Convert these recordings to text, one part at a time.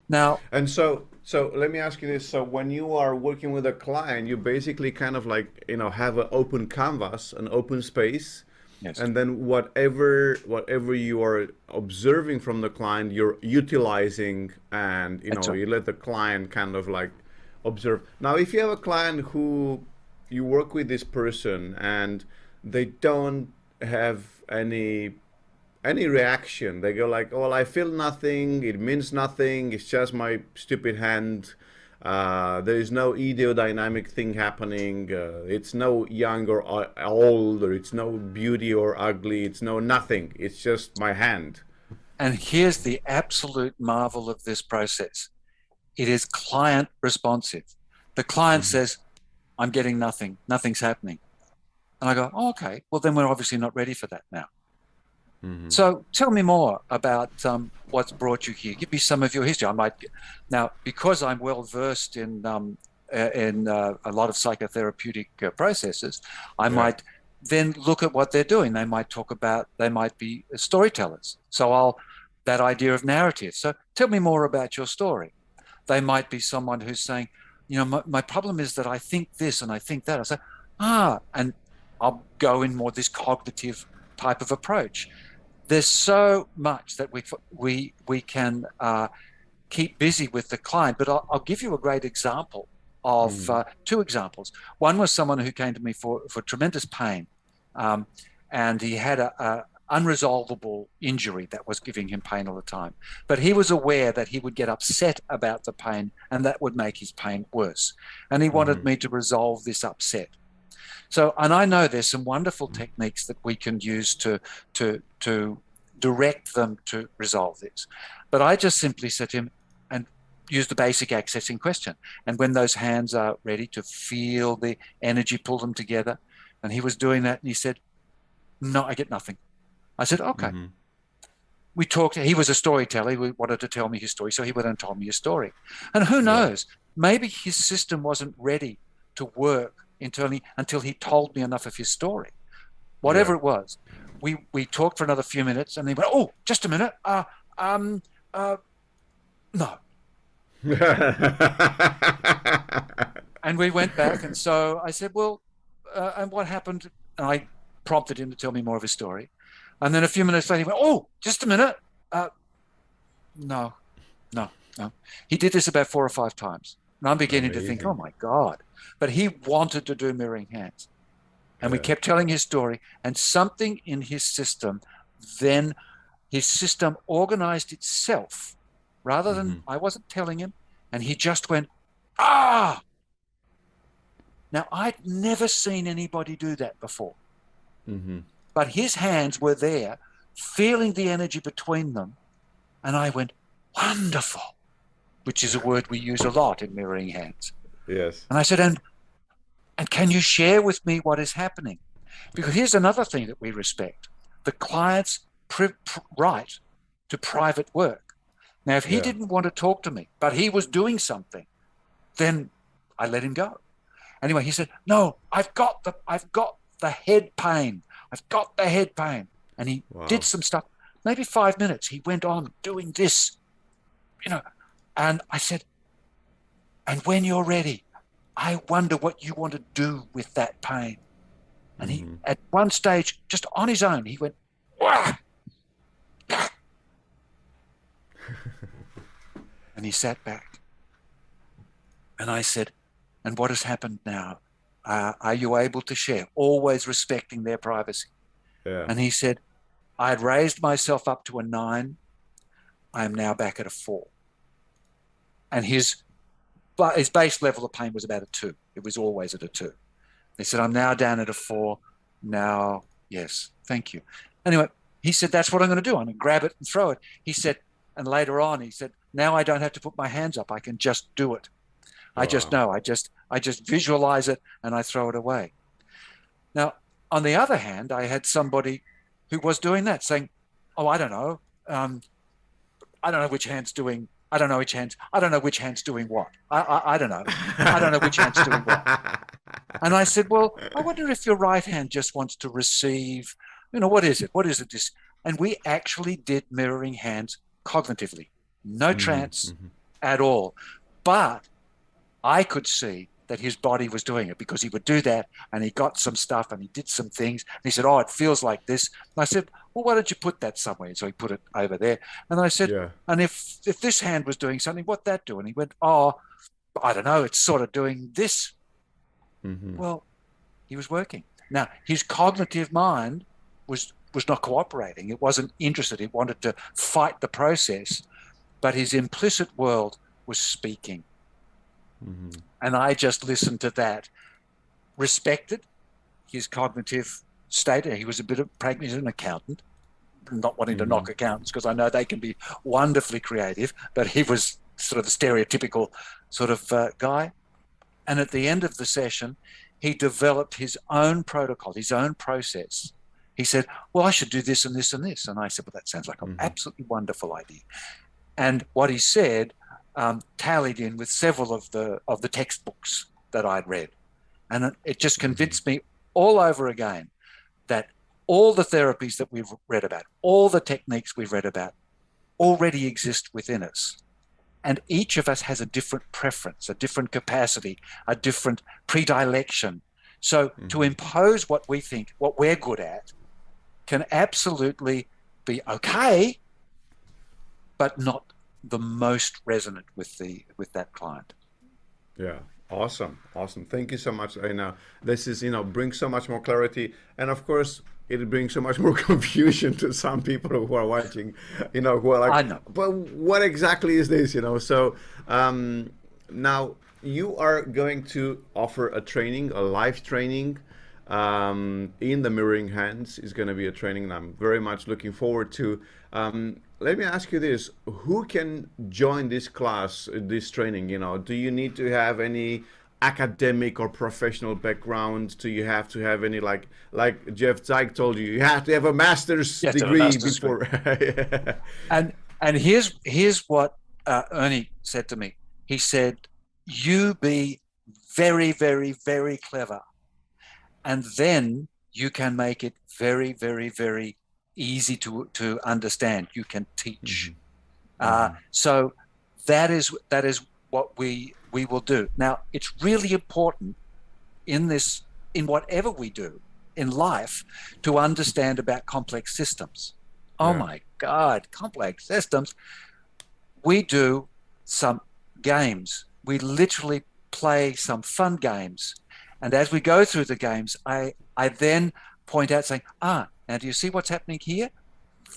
Now, And so let me ask you this. So when you are working with a client, you basically kind of like, have an open canvas, an open space, yes, and then whatever you are observing from the client, you're utilizing, and that's right. you let the client kind of like observe. Now, if you have a client who you work with this person and they don't have any reaction. They go like, "Oh, well, I feel nothing. It means nothing. It's just my stupid hand. There is no ideodynamic thing happening. It's no young or old, or it's no beauty or ugly. It's no nothing. It's just my hand." And here's the absolute marvel of this process. It is client responsive. The client Mm-hmm. says, I'm getting nothing. Nothing's happening. And I go, oh, okay, well, then we're obviously not ready for that now. Mm-hmm. So tell me more about what's brought you here. Give me some of your history. I might now, because I'm well versed in a lot of psychotherapeutic processes. I Yeah. might then look at what they're doing. They might talk about. They might be storytellers. So I'll that idea of narrative. So tell me more about your story. They might be someone who's saying, my problem is that I think this and I think that. I say, and I'll go in more this cognitive type of approach. There's so much that we can keep busy with the client, but I'll give you a great example of Mm-hmm. two examples. One was someone who came to me for tremendous pain, um, and he had a unresolvable injury that was giving him pain all the time. But he was aware that he would get upset about the pain, and that would make his pain worse. And he wanted Mm-hmm. me to resolve this upset. So, and I know there's some wonderful techniques that we can use to direct them to resolve this. But I just simply said to him, and use the basic accessing question. And when those hands are ready to feel the energy pull them together, and he was doing that, and he said, "No, I get nothing." I said, "Okay." Mm-hmm. We talked. He was a storyteller. He wanted to tell me his story, so he went and told me his story. And who Yeah. knows? Maybe his system wasn't ready to work internally until he told me enough of his story. Yeah. Whatever it was, we talked for another few minutes, and he went, "Oh, just a minute. Um, uh, no." And we went back, and so I said, "Well, and what happened?" And I prompted him to tell me more of his story. And then a few minutes later, he went, "Oh, just a minute. Uh, no, no, no." He did this about 4 or 5 times. And I'm beginning to think, oh Amazing. my God. But he wanted to do mirroring hands. And we Yeah. kept telling his story. And something in his system, then his system organized itself rather than Mm-hmm. I wasn't telling him. And he just went, ah. Now, I'd never seen anybody do that before. Mm-hmm. But his hands were there, feeling the energy between them. And I went, wonderful, which is a word we use a lot in mirroring hands. Yes. And I said, and can you share with me what is happening? Because here's another thing that we respect: the client's right to private work. Now, if he Yeah. didn't want to talk to me, but he was doing something, then I let him go. Anyway, he said, "No, I've got the head pain. I've got the head pain." And he did Wow. some stuff. Maybe 5 minutes. He went on doing this, you know. And I said, "And when you're ready, I wonder what you want to do with that pain." And he, Mm-hmm. at one stage, just on his own, he went, "Wah!" And he sat back. And I said, "And what has happened now? Are you able to share?" Always respecting their privacy. Yeah. And he said, "I had raised myself up to a 9. I am now back at a 4." And his base level of pain was about a 2. It was always at a 2. He said, "I'm now down at a 4. Now, yes, thank you." Anyway, he said, "That's what I'm going to do. I'm going to grab it and throw it." He said, and later on, he said, "Now I don't have to put my hands up. I can just do it. I just Wow. know. I just visualize it and I throw it away." Now, on the other hand, I had somebody who was doing that, saying, "Oh, I don't know. I don't know which hand's doing. I don't know which hands. I don't know which hand's doing what. I don't know. I don't know which hand's doing what." And I said, "Well, I wonder if your right hand just wants to receive. What is it? What is it? This?" And we actually did mirroring hands cognitively. No Mm-hmm. trance, Mm-hmm. at all. But I could see that his body was doing it, because he would do that and he got some stuff and he did some things. And he said, oh, it feels like this. And I said, well, why don't you put that somewhere? So he put it over there. And I said, and if this hand was doing something, what'd that do? And he went, oh, I don't know, it's sort of doing this. Well, he was working. Now, his cognitive mind was not cooperating. It wasn't interested. It wanted to fight the process, but his implicit world was speaking. And I just listened to that, respected his cognitive state. He was a bit of pragmatic, an accountant, not wanting to knock accountants, because I know they can be wonderfully creative, but he was sort of the stereotypical sort of guy. And at the end of the session, he developed his own protocol, his own process. He said, well, I should do this and this and this. And I said, well, that sounds like an absolutely wonderful idea. And what he said tallied in with several of the textbooks that I'd read. And it just convinced me all over again that all the therapies that we've read about, all the techniques we've read about, already exist within us. And each of us has a different preference, a different capacity, a different predilection. So to impose what we think, what we're good at, can absolutely be okay, but not the most resonant with that client. Yeah, awesome. Thank you so much. This is, brings so much more clarity, and of course, it brings so much more confusion to some people who are watching, who are like, I know, but what exactly is this? So now you are going to offer a training, a live training, in the Mirroring Hands. Is going to be a training, and I'm very much looking forward to. Let me ask you this: who can join this class, this training? Do you need to have any academic or professional background? Do you have to have any, like Jeff Zeig told you have to have a master's degree before? And here's what Ernie said to me. He said, you be very, very, very clever, and then you can make it very, very, very easy to understand. You can teach. So that is what we will do. Now, it's really important in whatever we do in life to understand about complex systems. Oh my God, complex systems. We do some games. We literally play some fun games. And as we go through the games, I then point out saying, now do you see what's happening here?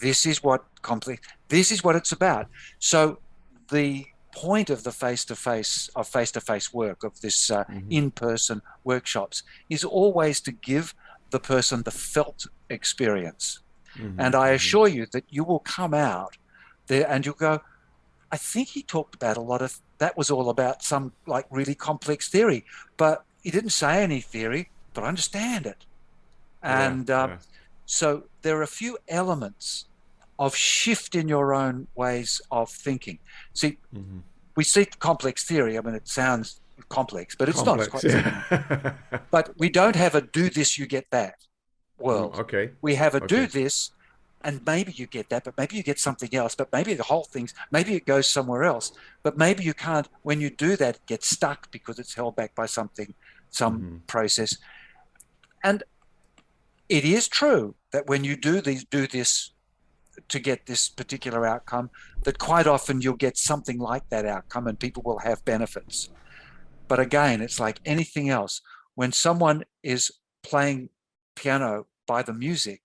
This is what it's about. So the point of the face-to-face work, of this in-person workshops, is always to give the person the felt experience. And I assure you that you will come out there and you'll go, I think he talked about a lot of, that was all about some like really complex theory, but he didn't say any theory, but I understand it. And so there are a few elements of shift in your own ways of thinking. See, we see complex theory. I mean, it sounds complex, but it's not. It's quite but we don't have a do this, you get that world. We have a do this, and maybe you get that, but maybe you get something else, but maybe the whole thing's, maybe it goes somewhere else, but maybe you can't, when you do that, get stuck because it's held back by something, some process. And it is true that when you do this to get this particular outcome, that quite often you'll get something like that outcome and people will have benefits. But again, it's like anything else. When someone is playing piano by the music,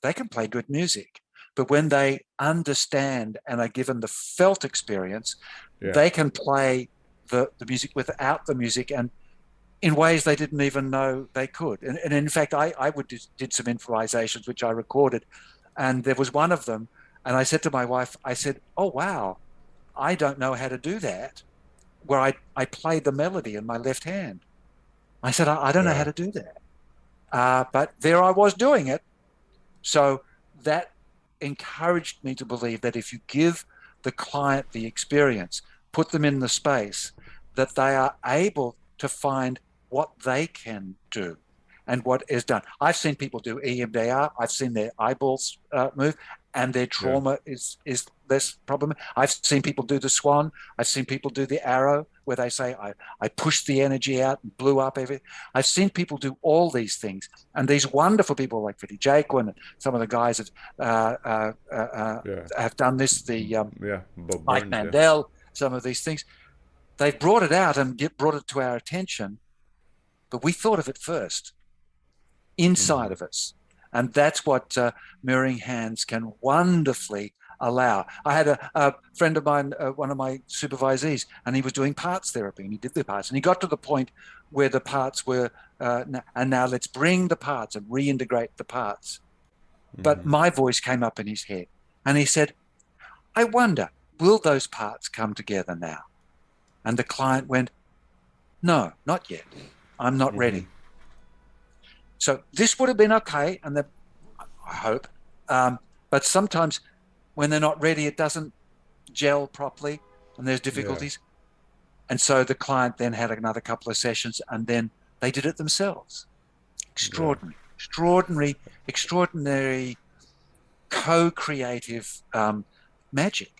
they can play good music. But when they understand and are given the felt experience, they can play the music without the music and in ways they didn't even know they could. And in fact, I did some improvisations, which I recorded. And there was one of them. And I said to my wife, I said, oh, wow, I don't know how to do that, where I played the melody in my left hand. I said, I don't know how to do that. But there I was doing it. So that encouraged me to believe that if you give the client the experience, put them in the space, that they are able to find what they can do and what is done. I've seen people do EMDR. I've seen their eyeballs move. and their trauma is less problem. I've seen people do the swan. I've seen people do the arrow, where they say, I pushed the energy out and blew up everything. I've seen people do all these things. And these wonderful people like Freddie Jaquin and some of the guys that have done this, Mike Mandel, some of these things, they've brought it out and brought it to our attention, but we thought of it first, inside of us. And that's what mirroring hands can wonderfully allow. I had a friend of mine, one of my supervisees, and he was doing parts therapy, and he did the parts, and he got to the point where the parts were, and now let's bring the parts and reintegrate the parts. But my voice came up in his head, and he said, I wonder, will those parts come together now? And the client went, no, not yet. I'm not ready. So this would have been okay, and I hope, but sometimes when they're not ready, it doesn't gel properly, and there's difficulties. And so the client then had another couple of sessions, and then they did it themselves. Extraordinary co-creative magic.